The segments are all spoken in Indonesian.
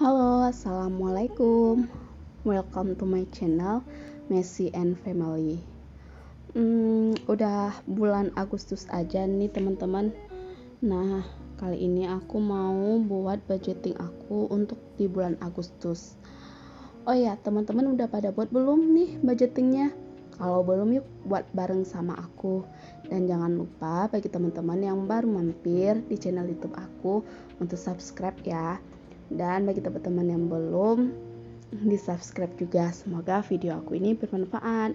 Halo, assalamualaikum. Welcome to my channel Messi and Family. Udah bulan Agustus aja nih teman-teman. Nah, kali ini aku mau buat budgeting aku untuk di bulan Agustus. Oh ya, teman-teman udah pada buat belum nih budgetingnya? Kalau belum, yuk buat bareng sama aku. Dan jangan lupa bagi teman-teman yang baru mampir di channel YouTube aku untuk subscribe ya. Dan bagi teman-teman yang belum, di subscribe juga. Semoga video aku ini bermanfaat.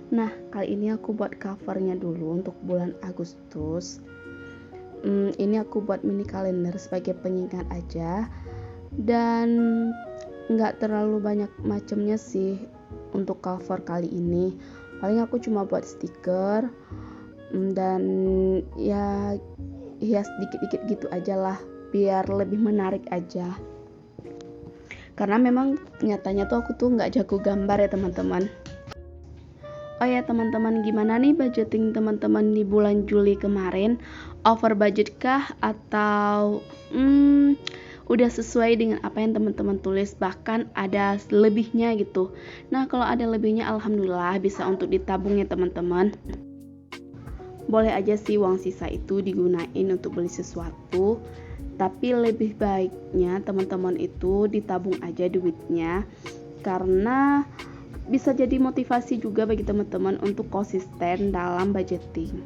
Nah, kali ini aku buat covernya dulu untuk bulan Agustus. Ini aku buat mini kalender sebagai pengingat aja, dan nggak terlalu banyak macamnya sih untuk cover kali ini. Paling aku cuma buat stiker dan ya hias dikit-dikit gitu aja lah, biar lebih menarik aja. Karena memang nyatanya tuh aku tuh nggak jago gambar ya teman-teman. Oh ya teman-teman, gimana nih budgeting teman-teman di bulan Juli kemarin? Over budget kah atau udah sesuai dengan apa yang teman-teman tulis, bahkan ada lebihnya gitu? Nah, kalau ada lebihnya alhamdulillah bisa untuk ditabung ya teman-teman. Boleh aja sih uang sisa itu digunain untuk beli sesuatu, tapi lebih baiknya teman-teman itu ditabung aja duitnya, karena bisa jadi motivasi juga bagi teman-teman untuk konsisten dalam budgeting.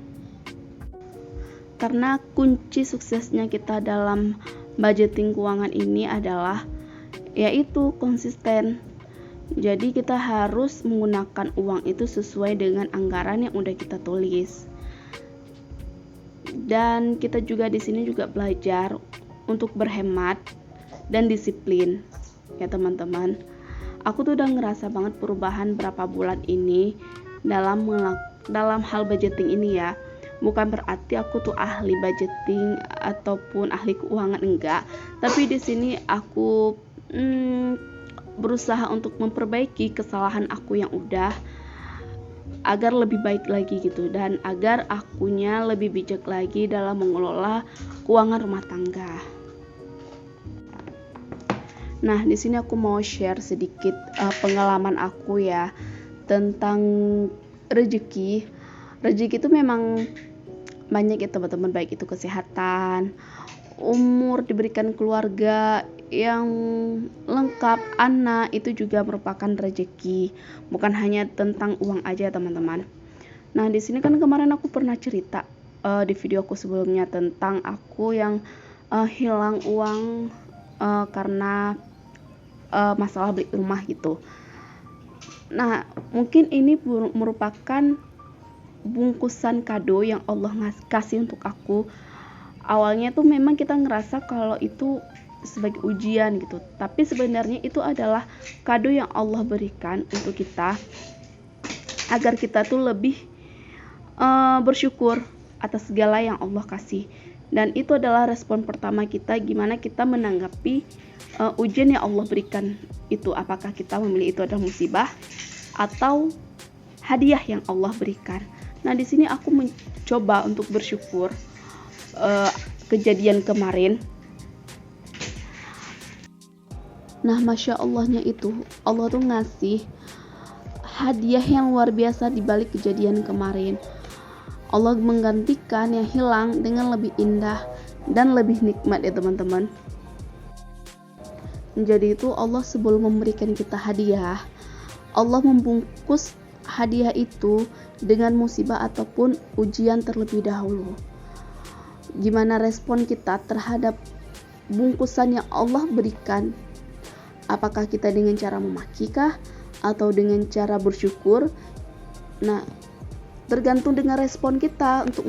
Karena kunci suksesnya kita dalam budgeting keuangan ini adalah yaitu konsisten. Jadi kita harus menggunakan uang itu sesuai dengan anggaran yang udah kita tulis. Dan kita juga di sini juga belajar untuk berhemat dan disiplin ya teman-teman. Aku tuh udah ngerasa banget perubahan berapa bulan ini dalam hal budgeting ini ya. Bukan berarti aku tuh ahli budgeting ataupun ahli keuangan, enggak. Tapi di sini aku berusaha untuk memperbaiki kesalahan aku yang udah, agar lebih baik lagi gitu, dan agar akunya lebih bijak lagi dalam mengelola keuangan rumah tangga. Nah, di sini aku mau share sedikit pengalaman aku ya tentang rezeki. Rezeki itu memang banyak ya teman-teman, baik itu kesehatan, umur, diberikan keluarga yang lengkap, anak, itu juga merupakan rezeki. Bukan hanya tentang uang aja teman-teman. Nah, di sini kan kemarin aku pernah cerita di video aku sebelumnya tentang aku yang hilang uang karena masalah beli rumah gitu. Nah, mungkin ini merupakan bungkusan kado yang Allah kasih untuk aku. Awalnya tuh memang kita ngerasa kalau itu sebagai ujian gitu, tapi sebenarnya itu adalah kado yang Allah berikan untuk kita, agar kita tuh lebih bersyukur atas segala yang Allah kasih. Dan itu adalah respon pertama kita, gimana kita menanggapi ujian yang Allah berikan itu. Apakah kita memilih itu adalah musibah atau hadiah yang Allah berikan. Nah, di sini aku mencoba untuk bersyukur kejadian kemarin. Nah, masya Allahnya itu Allah tuh ngasih hadiah yang luar biasa di balik kejadian kemarin. Allah menggantikan yang hilang dengan lebih indah dan lebih nikmat ya teman-teman. Jadi itu Allah sebelum memberikan kita hadiah, Allah membungkus hadiah itu dengan musibah ataupun ujian terlebih dahulu. Gimana respon kita terhadap bungkusan yang Allah berikan? Apakah kita dengan cara memakikah atau dengan cara bersyukur? Nah, tergantung dengan respon kita untuk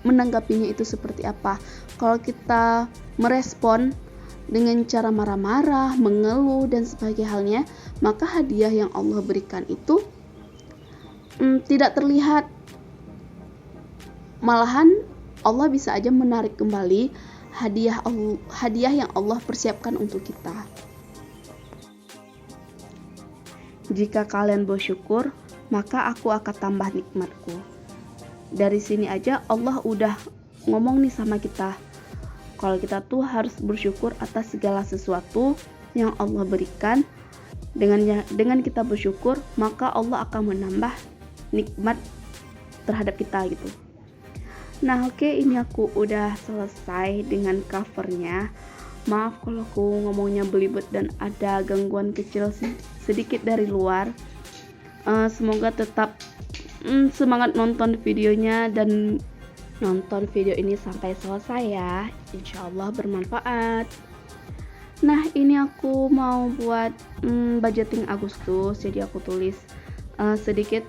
menanggapinya itu seperti apa. Kalau kita merespon dengan cara marah-marah, mengeluh dan sebagainya, maka hadiah yang Allah berikan itu tidak terlihat. Malahan Allah bisa aja menarik kembali hadiah yang Allah persiapkan untuk kita. Jika kalian bersyukur, maka aku akan tambah nikmatku. Dari sini aja Allah udah ngomong nih sama kita, kalau kita tuh harus bersyukur atas segala sesuatu yang Allah berikan. Dengan kita bersyukur, maka Allah akan menambah nikmat terhadap kita gitu. Nah oke, ini aku udah selesai dengan covernya. Maaf kalau aku ngomongnya belibet dan ada gangguan kecil sedikit dari luar. Semoga tetap semangat nonton videonya dan nonton video ini sampai selesai ya. Insya Allah bermanfaat. Nah ini aku mau buat budgeting Agustus, jadi aku tulis sedikit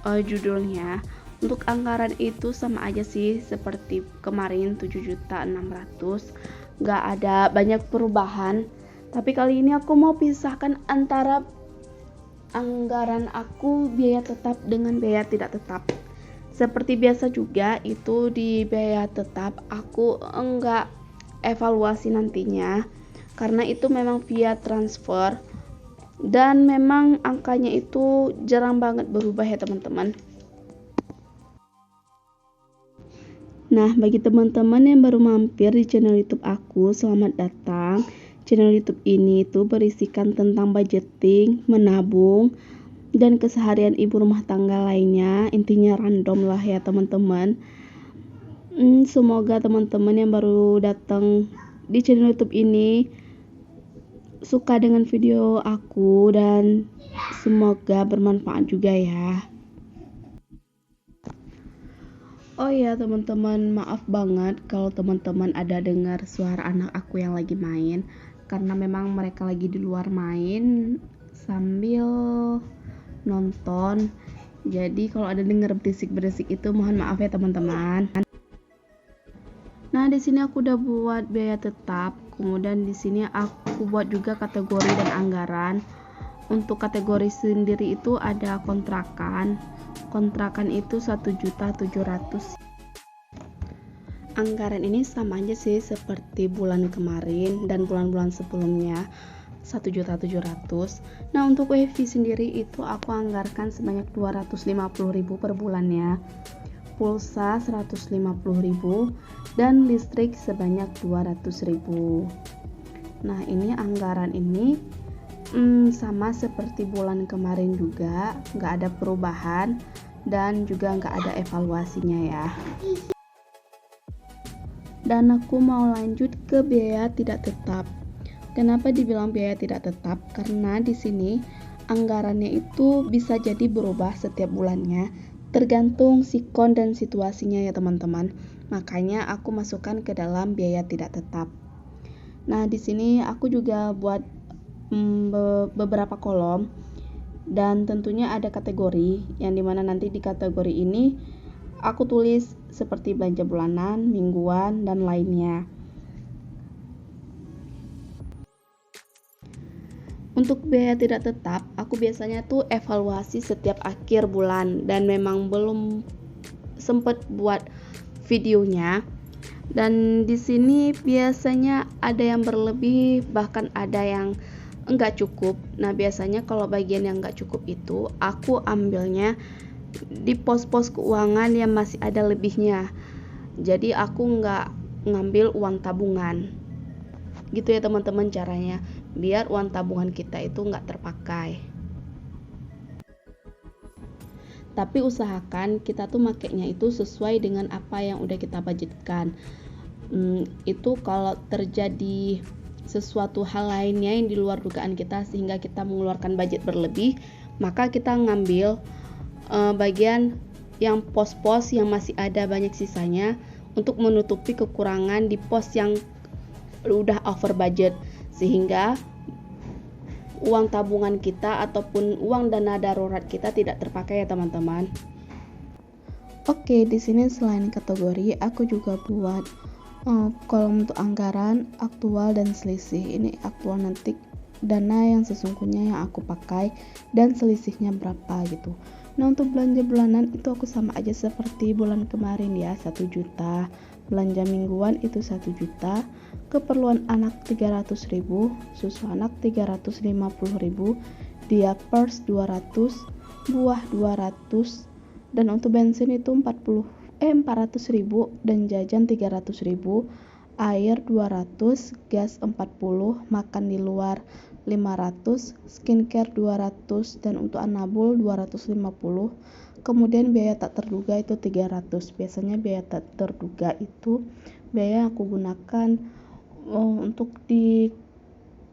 judulnya. Untuk anggaran itu sama aja sih seperti kemarin 7.600.000, gak ada banyak perubahan. Tapi kali ini aku mau pisahkan antara anggaran aku biaya tetap dengan biaya tidak tetap. Seperti biasa juga itu di biaya tetap aku enggak evaluasi nantinya, karena itu memang via transfer dan memang angkanya itu jarang banget berubah ya teman-teman. Nah bagi teman-teman yang baru mampir di channel YouTube aku, selamat datang. Channel YouTube ini itu berisikan tentang budgeting, menabung, dan keseharian ibu rumah tangga lainnya. Intinya random lah ya teman-teman. Semoga teman-teman yang baru datang di channel YouTube ini suka dengan video aku dan semoga bermanfaat juga ya. Oh ya teman-teman, maaf banget kalau teman-teman ada dengar suara anak aku yang lagi main, karena memang mereka lagi di luar main sambil nonton. Jadi kalau ada dengar berisik-berisik itu mohon maaf ya teman-teman. Nah di sini aku udah buat biaya tetap, kemudian di sini aku buat juga kategori dan anggaran. Untuk kategori sendiri itu ada kontrakan itu 1.700.000. Anggaran ini sama aja sih seperti bulan kemarin dan bulan-bulan sebelumnya, 1.700.000. Nah untuk wifi sendiri itu aku anggarkan sebanyak 250.000 per bulannya, pulsa 150.000, dan listrik sebanyak 200.000. Nah ini anggaran ini sama seperti bulan kemarin juga, nggak ada perubahan dan juga nggak ada evaluasinya ya. Dan aku mau lanjut ke biaya tidak tetap. Kenapa dibilang biaya tidak tetap? Karena di sini anggarannya itu bisa jadi berubah setiap bulannya, tergantung sikon dan situasinya ya teman-teman. Makanya aku masukkan ke dalam biaya tidak tetap. Nah di sini aku juga buat beberapa kolom dan tentunya ada kategori, yang dimana nanti di kategori ini aku tulis seperti belanja bulanan, mingguan, dan lainnya. Untuk biaya tidak tetap, aku biasanya tuh evaluasi setiap akhir bulan dan memang belum sempet buat videonya. Dan di sini biasanya ada yang berlebih, bahkan ada yang enggak cukup. Nah biasanya kalau bagian yang enggak cukup itu aku ambilnya di pos-pos keuangan yang masih ada lebihnya. Jadi aku enggak ngambil uang tabungan. Gitu ya teman-teman caranya, biar uang tabungan kita itu enggak terpakai. Tapi usahakan kita tuh makainya itu sesuai dengan apa yang udah kita budgetkan. Itu kalau terjadi sesuatu hal lainnya yang di luar dugaan kita sehingga kita mengeluarkan budget berlebih, maka kita ngambil bagian yang pos-pos yang masih ada banyak sisanya untuk menutupi kekurangan di pos yang udah over budget, sehingga uang tabungan kita ataupun uang dana darurat kita tidak terpakai ya teman-teman. Oke, di sini selain kategori aku juga buat kolom untuk anggaran, aktual, dan selisih. Ini aktual nanti dana yang sesungguhnya yang aku pakai dan selisihnya berapa gitu. Nah untuk belanja bulanan itu aku sama aja seperti bulan kemarin ya, 1 juta. Belanja mingguan itu 1 juta. Keperluan anak 300.000, susu anak 350.000, diapers 200, buah 200, dan untuk bensin itu 400.000 dan jajan 300.000. air 200, gas 40, makan di luar 500, skincare 200, dan untuk anabul 250. Kemudian biaya tak terduga itu 300. Biasanya biaya tak terduga itu biaya yang aku gunakan untuk di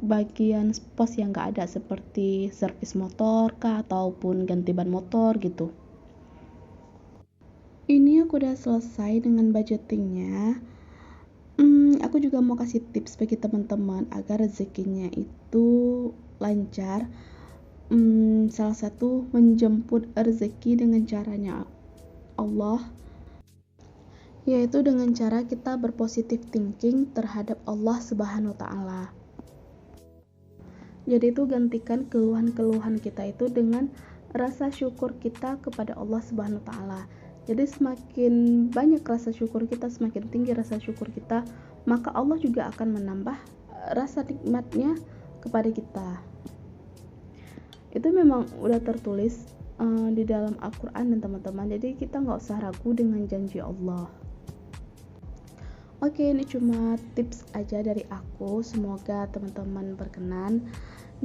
bagian pos yang gak ada, seperti servis motor kah ataupun ganti ban motor gitu. Ini aku udah selesai dengan budgetingnya. Aku juga mau kasih tips bagi teman-teman agar rezekinya itu lancar. Salah satu menjemput rezeki dengan caranya Allah, yaitu dengan cara kita berpositif thinking terhadap Allah Subhanahu wa Ta'ala. Jadi itu gantikan keluhan-keluhan kita itu dengan rasa syukur kita kepada Allah Subhanahu wa Ta'ala. Jadi semakin banyak rasa syukur kita, semakin tinggi rasa syukur kita, maka Allah juga akan menambah rasa nikmatnya kepada kita. Itu memang udah tertulis di dalam Al-Quran dan teman-teman. Jadi kita nggak usah ragu dengan janji Allah. Oke, ini cuma tips aja dari aku. Semoga teman-teman berkenan,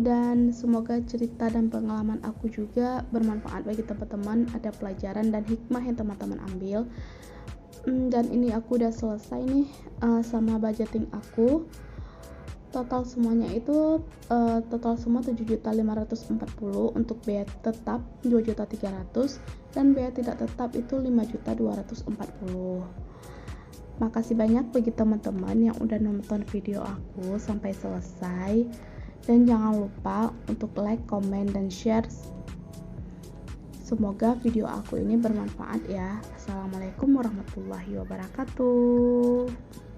dan semoga cerita dan pengalaman aku juga bermanfaat bagi teman-teman. Ada pelajaran dan hikmah yang teman-teman ambil. Dan ini aku udah selesai nih sama budgeting aku. Total semuanya itu total semua 7.540.000 untuk biaya tetap 2.300.000 dan biaya tidak tetap itu 5.240.000. Makasih banyak bagi teman-teman yang udah nonton video aku sampai selesai, dan jangan lupa untuk like, komen, dan share. Semoga video aku ini bermanfaat ya. Assalamualaikum warahmatullahi wabarakatuh.